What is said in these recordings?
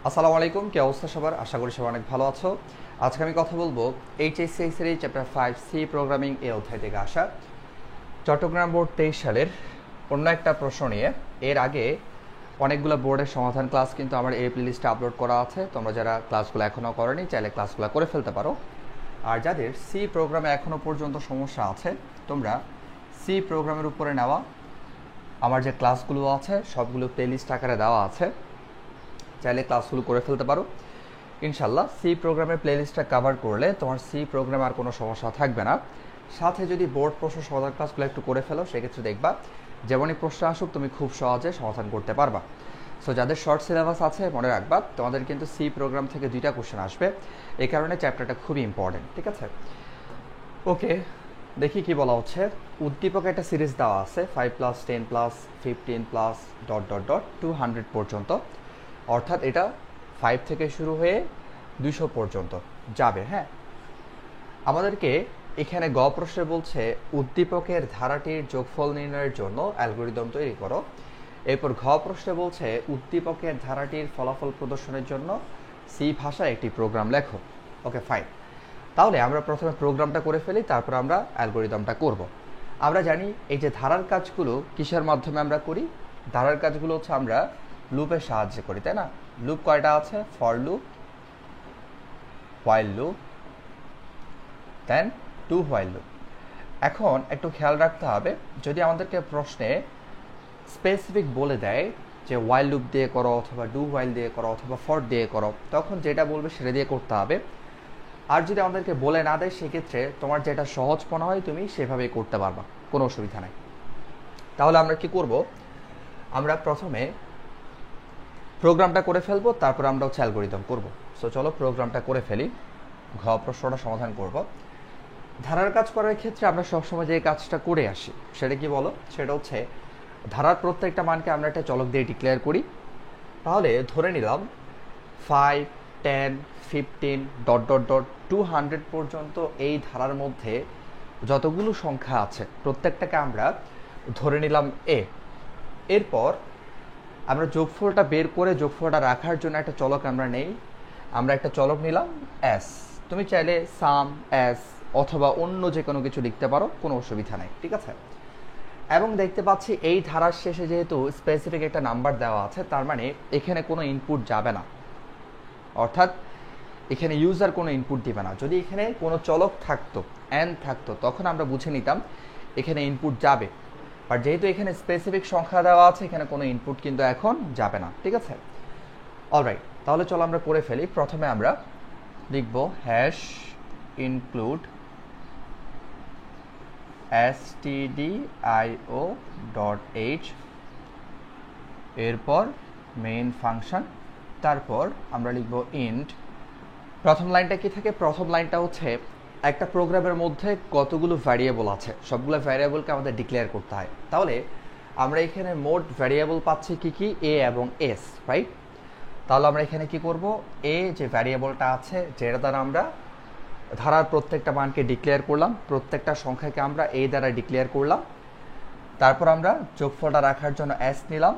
আসসালামু আলাইকুম, কি অবস্থা সবার? আশা করি সবাই অনেক ভালো আছো। আজকে আমি কথা বলবো HSC series chapter 5 C programming এই অধ্যায় থেকে আসা চট্টগ্রাম বোর্ড 23 সালের অন্য একটা প্রশ্ন নিয়ে। এর আগে অনেকগুলো বোর্ডের সমাধান ক্লাস কিন্তু আমার এই প্লেলিস্টে আপলোড করা আছে। তোমরা যারা ক্লাসগুলো এখনও করনি চাইলে ক্লাসগুলো করে ফেলতে পারো। আর যাদের সি প্রোগ্রামে এখনও পর্যন্ত সমস্যা আছে, তোমরা সি প্রোগ্রামের উপরে নেওয়া আমার যে ক্লাসগুলো আছে সবগুলো প্লেলিস্ট আকারে দেওয়া আছে, চাইলে ক্লাসগুলো করে ফেলতে পারো। ইনশাল্লাহ সি প্রোগ্রামের প্লেলিস্টটা কভার করলে তোমার সি প্রোগ্রামে আর কোনো সমস্যা থাকবে না। সাথে যদি বোর্ড প্রশ্ন সমাধান ক্লাসগুলো একটু করে ফেলো, সেক্ষেত্রে দেখবা যেমনই প্রশ্ন আসুক তুমি খুব সহজে সমাধান করতে পারবা। সো যাদের শর্ট সিলেবাস আছে মনে রাখবা তোমাদের কিন্তু সি প্রোগ্রাম থেকে 2টা কোশ্চেন আসবে, এই কারণে চ্যাপ্টারটা খুবই ইম্পর্টেন্ট। ঠিক আছে, ওকে, দেখি কি বলা হচ্ছে। উদ্দীপক একটা সিরিজ দেওয়া আছে 5+, 10+, 15+, ডট ডট ডট 200 পর্যন্ত, অর্থাৎ এটা 5 থেকে শুরু হয়ে 200 পর্যন্ত যাবে। হ্যাঁ, আমাদেরকে এখানে গ প্রশ্নে বলছে উদ্দীপকের ধারাটির যোগফল নির্ণয়ের জন্য অ্যালগরিদম তৈরি করো। এরপর ঘ প্রশ্নে বলছে উদ্দীপকের ধারাটির ফলাফল প্রদর্শনের জন্য সি ভাষায় একটি প্রোগ্রাম লেখো। ওকে, ফাইন। তাহলে আমরা প্রথমে প্রোগ্রামটা করে ফেলি, তারপর আমরা অ্যালগরিদমটা করব। আমরা জানি এই যে ধারার কাজগুলো কিসের মাধ্যমে আমরা করি। ধারার কাজগুলো হচ্ছে আমরা লুপের সাহায্যে করি, তাই না? লুপ কয়টা আছে? For loop, while loop, then do while loop. এখন একটু খেয়াল রাখতে হবে, যদি আমাদেরকে প্রশ্নে স্পেসিফিক বলে দেয় যে হোয়াইল লুপ দিয়ে করো অথবা ডু হোয়াইল দিয়ে করো অথবা ফর দিয়ে করো, তখন যেটা বলবে সেটা দিয়ে করতে হবে। আর যদি আমাদেরকে বলে না দেয়, সেক্ষেত্রে তোমার যেটা সহজ মনে হয় তুমি সেভাবেই করতে পারবা, কোনো অসুবিধা নাই। তাহলে আমরা কি করব, আমরা প্রথমে প্রোগ্রামটা করে ফেলবো, তারপর আমরা হচ্ছে অ্যালগরিদম করব। সো চলো প্রোগ্রামটা করে ফেলি, ঘ প্রশ্নটা সমাধান করব। ধারার কাজ করার ক্ষেত্রে আমরা সবসময় যে কাজটা করে আসি সেটা কি বলো, সেটা হচ্ছে ধারার প্রত্যেকটা মানকে আমরা একটা চলক দিয়ে ডিক্লেয়ার করি। তাহলে ধরে নিলাম 5, 10, 15 ডট ডট ডট 200 পর্যন্ত এই ধারার মধ্যে যতগুলো সংখ্যা আছে প্রত্যেকটাকে আমরা ধরে নিলাম এ। এরপর আমরা যোগফলটা বের করে যোগফলটা রাখার জন্য একটা চলক আমরা নেই, আমরা একটা চলক নিলাম এস। তুমি চাইলে সাম এস অথবা অন্য যে কোনো কিছু লিখতে পারো, কোনো অসুবিধা নেই। ঠিক আছে, এবং দেখতে পাচ্ছি এই ধারার শেষে যেহেতু স্পেসিফিক একটা নাম্বার দেওয়া আছে, তার মানে এখানে কোনো ইনপুট যাবে না, অর্থাৎ এখানে ইউজার কোনো ইনপুট দিবে না। যদি এখানে কোনো চলক থাকতো, এন থাকতো, তখন আমরা বুঝে নিতাম এখানে ইনপুট যাবে। আর যেহেতু এখানে স্পেসিফিক সংখ্যা দেওয়া আছে, এখানে কোনো ইনপুট কিন্তু এখন যাবে না। ঠিক আছে, অলরাইট, তাহলে চলো আমরা করে ফেলি। প্রথমে আমরা লিখব হ্যাশ ইনক্লুড stdio.h, এরপর মেইন ফাংশন, তারপর আমরা লিখব ইন্ট। প্রথম লাইনটা কি থাকে? প্রথম লাইনটা হচ্ছে একটা প্রোগ্রামের মধ্যে কতগুলো ভ্যারিয়েবল আছে সবগুলো ভ্যারিয়েবলকে আমাদের ডিক্লেয়ার করতে হয়। তাহলে আমরা এখানে মোট ভ্যারিয়েবল পাচ্ছি কি কি, এ এবং এস, রাইট? তাহলে আমরা এখানে কি করব, এ যে ভ্যারিয়েবলটা আছে যেটা দ্বারা আমরা ধারার প্রত্যেকটা মানকে ডিক্লেয়ার করলাম, প্রত্যেকটা সংখ্যাকে আমরা এ দ্বারা ডিক্লেয়ার করলাম। তারপর আমরা যোগফলটা রাখার জন্য এস নিলাম।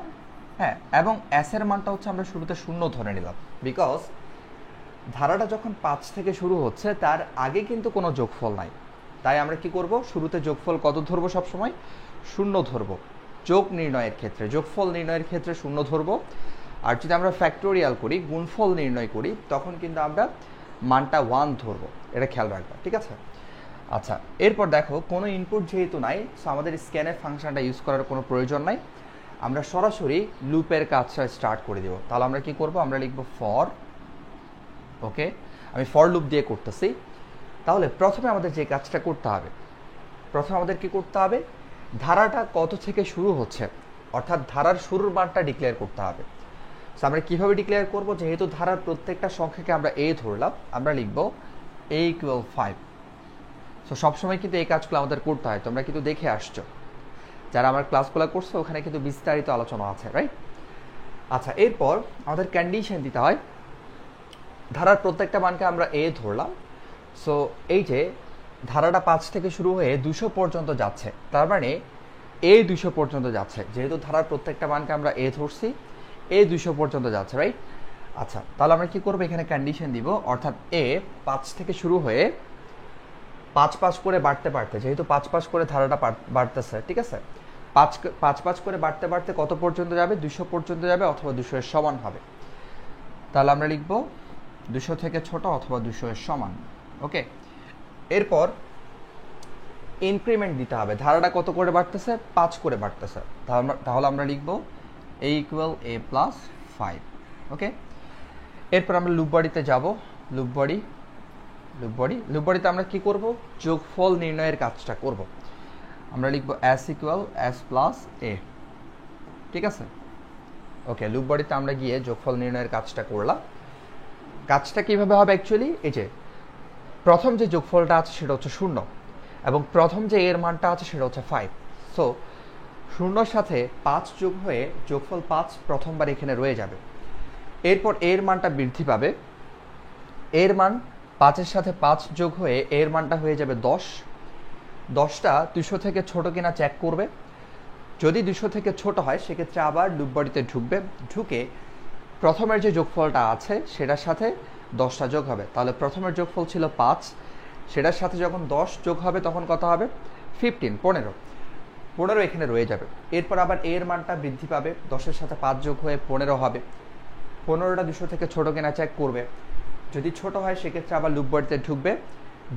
হ্যাঁ, এবং এস এর মানটা হচ্ছে আমরা শুরুতে 0 ধরে নিলাম, বিকজ ধারাটা যখন 5 থেকে শুরু হচ্ছে তার আগে কিন্তু কোনো যোগফল নাই। তাই আমরা কি করব, শুরুতে যোগফল কত ধরবো? সবসময় 0 ধরবো। যোগ নির্ণয়ের ক্ষেত্রে, যোগফল নির্ণয়ের ক্ষেত্রে 0 ধরবো। আর যদি আমরা ফ্যাক্টোরিয়াল করি, গুণফল নির্ণয় করি, তখন কিন্তু আমরা মানটা 1 ধরবো। এটা খেয়াল রাখবা, ঠিক আছে? আচ্ছা, এরপর দেখো কোনো ইনপুট যেহেতু নাই, সো আমাদের স্ক্যানের ফাংশনটা ইউজ করার কোনো প্রয়োজন নাই, আমরা সরাসরি লুপের কাজটা স্টার্ট করে দেব। তাহলে আমরা কি করব, আমরা লিখব ফর। ওকে, আমি ফর লুপ দিয়ে করতেছি। তাহলে প্রথমে আমাদের যে কাজটা করতে হবে, প্রথমে আমাদের কি করতে হবে, ধারাটা কত থেকে শুরু হচ্ছে, অর্থাৎ ধারার শুরুর মানটা ডিক্লেয়ার করতে হবে। সো আমরা কীভাবে ডিক্লেয়ার করব, যেহেতু ধারার প্রত্যেকটা সংখ্যাকে আমরা এ ধরলাম, আমরা লিখব a = 5। সো সবসময় কিন্তু এই কাজগুলো আমাদের করতে হয়, তোমরা কিন্তু দেখে আসছো, যারা আমার ক্লাসগুলো করছো ওখানে কিন্তু বিস্তারিত আলোচনা আছে, রাইট? আচ্ছা, এরপর আমাদের কন্ডিশন দিতে হয়, ধারার প্রত্যেকটা মানকে আমরা এ ধরলাম। সো এই যে ধারাটা 5 থেকে শুরু হয়ে 200 পর্যন্ত যাচ্ছে, তার মানে এ 200 পর্যন্ত যাচ্ছে। যেহেতু ধারার প্রত্যেকটা মানকে আমরা এ ধরছি, এ 200 পর্যন্ত যাচ্ছে, রাইট? আচ্ছা, তাহলে আমরা কি করবো, এখানে কন্ডিশন দিব, অর্থাৎ এ 5 থেকে শুরু হয়ে 5 করে বাড়তে বাড়তে, যেহেতু 5 করে ধারাটা বাড়তেছে, ঠিক আছে, 5 করে বাড়তে বাড়তে কত পর্যন্ত যাবে, 200 পর্যন্ত যাবে অথবা 200 এর সমান হবে। তাহলে আমরা লিখব 200 থেকে ছোট অথবা 200 এর সমান। ওকে, এরপর ইনক্রিমেন্ট দিতে হবে, ধারাটা কত করে বাড়তেছে, 5 করে বাড়তেছে, তাহলে আমরা লিখব a ইকুয়াল a প্লাস 5। ওকে, এরপর আমরা লুপ বডিতে যাব। লুপ বডিতে আমরা কি করব, যোগফল নির্ণয়ের কাজটা করব। আমরা লিখব s equal s plus a, ঠিক আছে। ওকে, লুপ বডিতে আমরা গিয়ে যোগফল নির্ণয়ের কাজটা করলাম। কাজটা কিভাবে হবে অ্যাকচুয়ালি, এই যে প্রথম যে যোগফলটা আছে সেটা হচ্ছে 0 এবং প্রথম যে এর মানটা আছে সেটা হচ্ছে 5। সো 0-র সাথে 5 যোগ হয়ে যোগফল 5 প্রথমবার এখানে রয়ে যাবে। এরপর এর মানটা বৃদ্ধি পাবে, এর মান 5-এর সাথে 5 যোগ হয়ে এর মানটা হয়ে যাবে 10। 10টা 200 থেকে ছোট কিনা চেক করবে, যদি 200 থেকে ছোট হয় সেক্ষেত্রে আবার লুপ বডিতে ঢুকবে, ঢুকে প্রথমের যে যোগফলটা আছে সেটার সাথে 10টা যোগ হবে। তাহলে প্রথমের যোগফল ছিল 5, সেটার সাথে যখন 10 যোগ হবে তখন কত হবে, 15 এখানে রয়ে যাবে। এরপর আবার এর মানটা বৃদ্ধি পাবে, 10-এর সাথে 5 যোগ হয়ে 15 হবে। 15টা 200 থেকে ছোট কিনা চেক করবে, যদি ছোট হয় সেক্ষেত্রে আবার লুপ বডিতে ঢুকবে,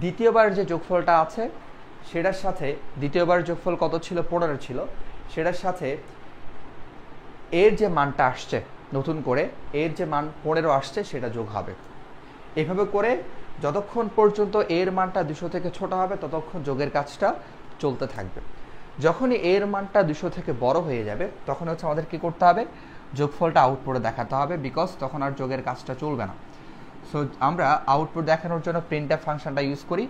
দ্বিতীয়বার যে যোগফলটা আছে সেটার সাথে, দ্বিতীয়বার যোগফল কত ছিল, 15 ছিল, সেটার সাথে এর যে মানটা আসছে নতুন করে, এর যে মান 15 আসছে সেটা যোগ হবে। এভাবে করে যতক্ষণ পর্যন্ত এর মানটা 200 থেকে ছোট হবে ততক্ষণ যোগের কাজটা চলতে থাকবে। যখনই এর মানটা 200 থেকে বড় হয়ে যাবে তখন হচ্ছে আমাদের কি করতে হবে, যোগফলটা আউটপুটে দেখাতে হবে, বিকজ তখন আর যোগের কাজটা চলবে না। সো আমরা আউটপুট দেখানোর জন্য প্রিন্টএফ ফাংশনটা ইউজ করি।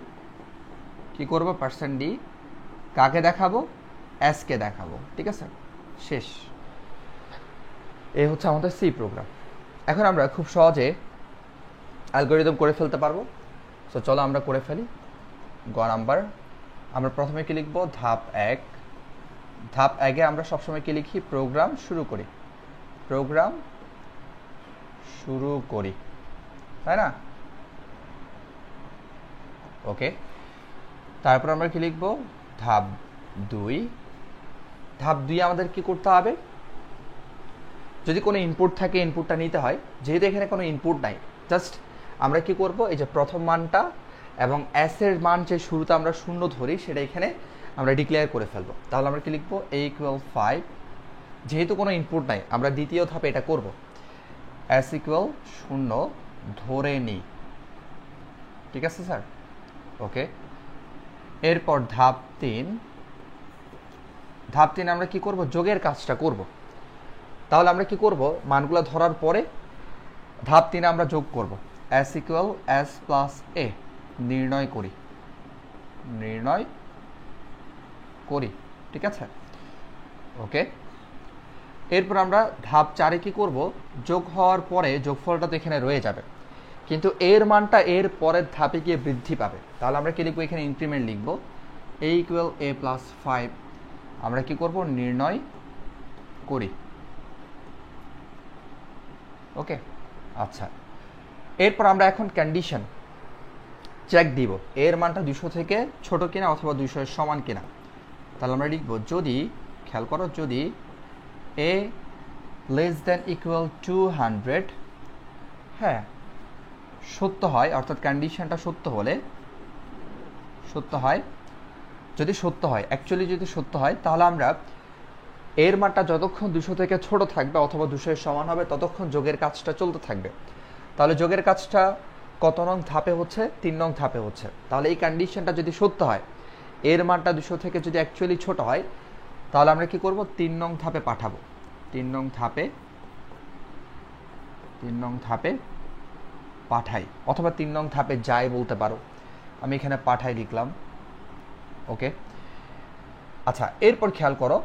কি করব, %d, কাকে দেখাবো, s কে দেখাবো, ঠিক আছে, শেষ। এই হচ্ছে আমাদের সি প্রোগ্রাম। এখন আমরা খুব সহজে অ্যালগরিদম করে ফেলতে পারবো। সো চলো আমরা করে ফেলি। গ নাম্বার, আমরা প্রথমে কি লিখব, ধাপ 1। ধাপ 1-এ আমরা সবসময় কি লিখি, প্রোগ্রাম শুরু করি, তাই না। ওকে, তারপর আমরা কি লিখব, ধাপ 2। ধাপ 2-এ আমাদের কি করতে হবে, যদি কোনো ইনপুট থাকে ইনপুটটা নিতে হয়, যেহেতু এখানে কোনো ইনপুট নাই, জাস্ট আমরা কি করব, এই যে প্রথম মানটা এবং s এর মান যে শুরুতে আমরা 0 ধরি সেটা এখানে আমরা ডিক্লেয়ার করে ফেলবো। তাহলে আমরা কি লিখব, a ইকুয়াল 5, যেহেতু কোনো ইনপুট নাই আমরা দ্বিতীয় ধাপে এটা করব, s ইকুয়াল 0 ধরে নিই, ঠিক আছে স্যার। ওকে, এরপর ধাপ 3। ধাপ 3 আমরা কি করব, যোগের কাজটা করব। তাহলে আমরা কি করব, মানগুলো ধরার পরে ধাপ 3 আমরা যোগ করব, s equal s plus a, নির্ণয় করি, ঠিক আছে। ওকে, এরপর আমরা ধাপ 4-এ কি করব, যোগ হওয়ার পরে যোগফলটা তো এখানে রয়ে যাবে, কিন্তু এর মানটা এর পরের ধাপে গিয়ে বৃদ্ধি পাবে। তাহলে আমরা কি লিখবো, এখানে ইনক্রিমেন্ট লিখব, a ইকুয়াল a প্লাস 5, আমরা কি করব, নির্ণয় করি। ওকে, আচ্ছা, এরপর আমরা এখন কন্ডিশন চেক দিব, এর মানটা 200 থেকে ছোট কিনা অথবা 200 এর সমান কিনা। তাহলে আমরা লিখব, যদি, খেয়াল করো, যদি a লেস দেন ইকুয়াল 200, হ্যাঁ সত্য হয়, অর্থাৎ কন্ডিশনটা সত্য হয়, যদি সত্য হয়, অ্যাকচুয়ালি যদি সত্য হয়, তাহলে আমরা এর মানটা যতক্ষণ 200 থেকে ছোট থাকবে অথবা 200 এর সমান হবে ততক্ষণ যোগের কাজটা চলতে থাকবে। তাহলে যোগের কাজটা কত নং ধাপে হচ্ছে, 3 নং ধাপে হচ্ছে। তাহলে এই কন্ডিশনটা যদি সত্য হয়, এর মানটা 200 থেকে যদি অ্যাকচুয়ালি ছোট হয়, তাহলে আমরা কি করব, 3 নং ধাপে পাঠাবো, 3 নং ধাপে পাঠাই, অথবা 3 নং ধাপে যাই বলতে পারো, আমি এখানে পাঠাই লিখলাম। ওকে, আচ্ছা, এরপর খেয়াল করো,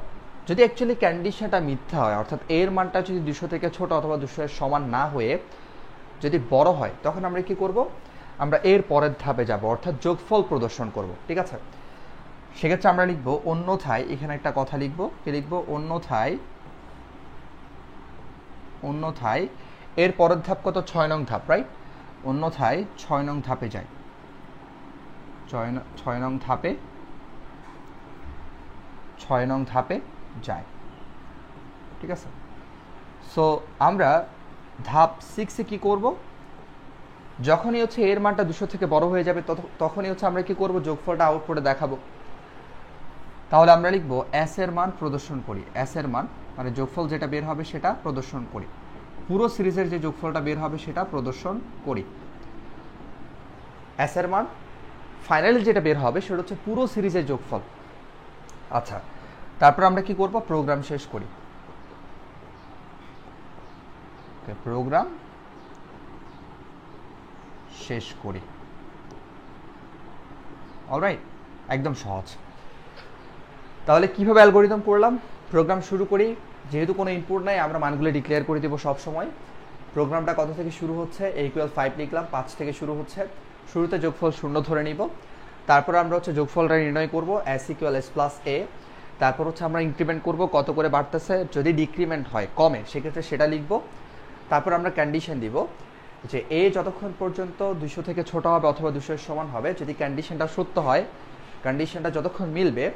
যদি অ্যাকচুয়ালি কন্ডিশনটা মিথ্যা হয়, অর্থাৎ এর মানটা যদি 200 থেকে ছোট অথবা 200 এর সমান না হয়ে যদি বড় হয়, তখন আমরা কি করব, আমরা এর পরের ধাপে যাব, অর্থাৎ যোগফল প্রদর্শন করব, ঠিক আছে। সেক্ষেত্রে আমরা লিখব, অন্যথায়, এখানে একটা কথা লিখব, কি লিখব, অন্যথায় এর পরের ধাপ কত? 6 নং ধাপ, রাইট? অন্যথায় 6 নং ধাপে যায়, 6 নং ধাপে, 6 নং ধাপে যায়, ঠিক আছে? সো আমরা ধাপ 6 এ কি করব? যখনই হচ্ছে এর মানটা 200 থেকে বড় হয়ে যাবে তখনই হচ্ছে আমরা কি করব? যোগফলটা আউটপুটে দেখাবো। তাহলে আমরা লিখব এস এর মান প্রদর্শন করি, এস এর মান মানে যোগফল যেটা বের হবে সেটা প্রদর্শন করি, পুরো সিরিজের যে যোগফলটা বের হবে সেটা প্রদর্শন করি। এস এর মান ফাইনালি যেটা বের হবে সেটা হচ্ছে পুরো সিরিজের যোগফল। আচ্ছা, তারপর আমরা কি করব? প্রোগ্রাম শেষ করি, প্রোগ্রাম শেষ করি। অলরাইট, একদম সহজ। তাহলে কিভাবে অ্যালগোরিদম করলাম? প্রোগ্রাম শুরু করি, যেহেতু কোনো ইনপুট নাই আমরা মানগুলো ডিক্লেয়ার করে দেবো সব সময়। প্রোগ্রামটা কত থেকে শুরু হচ্ছে? a=5 লিখলাম, 5 থেকে শুরু হচ্ছে, শুরুতে যোগফল 0 ধরে নিব। তারপর আমরা হচ্ছে যোগফলটা নির্ণয় করব s=s+a। তারপর হচ্ছে আমরা ইনক্রিমেন্ট করব, কত করে বাড়তেছে, যদি ডিক্রিমেন্ট হয় কমে সেক্ষেত্রে সেটা লিখব। তারপর আমরা কন্ডিশন দিব যে a যতক্ষণ পর্যন্ত 200 থেকে ছোট হবে অথবা 200 এর সমান হবে, যদি কন্ডিশনটা সত্য হয়, কন্ডিশনটা যতক্ষণ মিলবে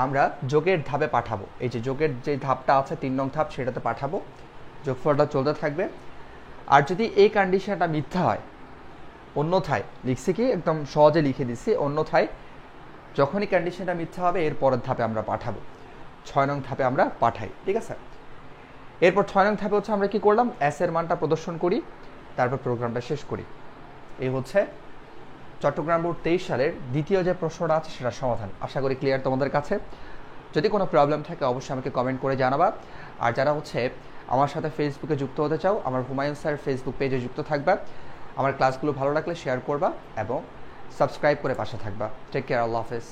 আমরা যোগের ধাপে পাঠাবো। এই যে যোগের যে ধাপটা আছে 3 নং ধাপ, সেটাতে পাঠাবো, যোগফলটা চলতে থাকবে। আর যদি এই কন্ডিশনটা মিথ্যা হয়, অন্যথায় লিখছি কি একদম সহজে লিখে দিচ্ছি, অন্যথায় যখনই কন্ডিশনটা মিথ্যা হবে এর পরের ধাপে আমরা পাঠাবো, 6 নং ধাপে আমরা পাঠাই, ঠিক আছে? এরপর 6 নং ধাপে হচ্ছে আমরা কি করলাম? এস এর মানটা প্রদর্শন করি, তারপর প্রোগ্রামটা শেষ করি। এই হচ্ছে চট্টগ্রাম বোর্ড 23 সালের দ্বিতীয় যে প্রশ্নটা আছে সেটার সমাধান। আশা করি ক্লিয়ার তোমাদের কাছে। যদি কোনো প্রবলেম থাকে অবশ্যই আমাকে কমেন্ট করে জানাবা। আর যারা হচ্ছে আমার সাথে ফেসবুকে যুক্ত হতে চাও, আমার হুমায়ুন স্যার ফেসবুক পেজে যুক্ত থাকবা। আমার ক্লাসগুলো ভালো লাগলে শেয়ার করবা এবং সাবস্ক্রাইব করে পাশে থাকবা। টেক কেয়ার, আল্লাহ হাফেজ।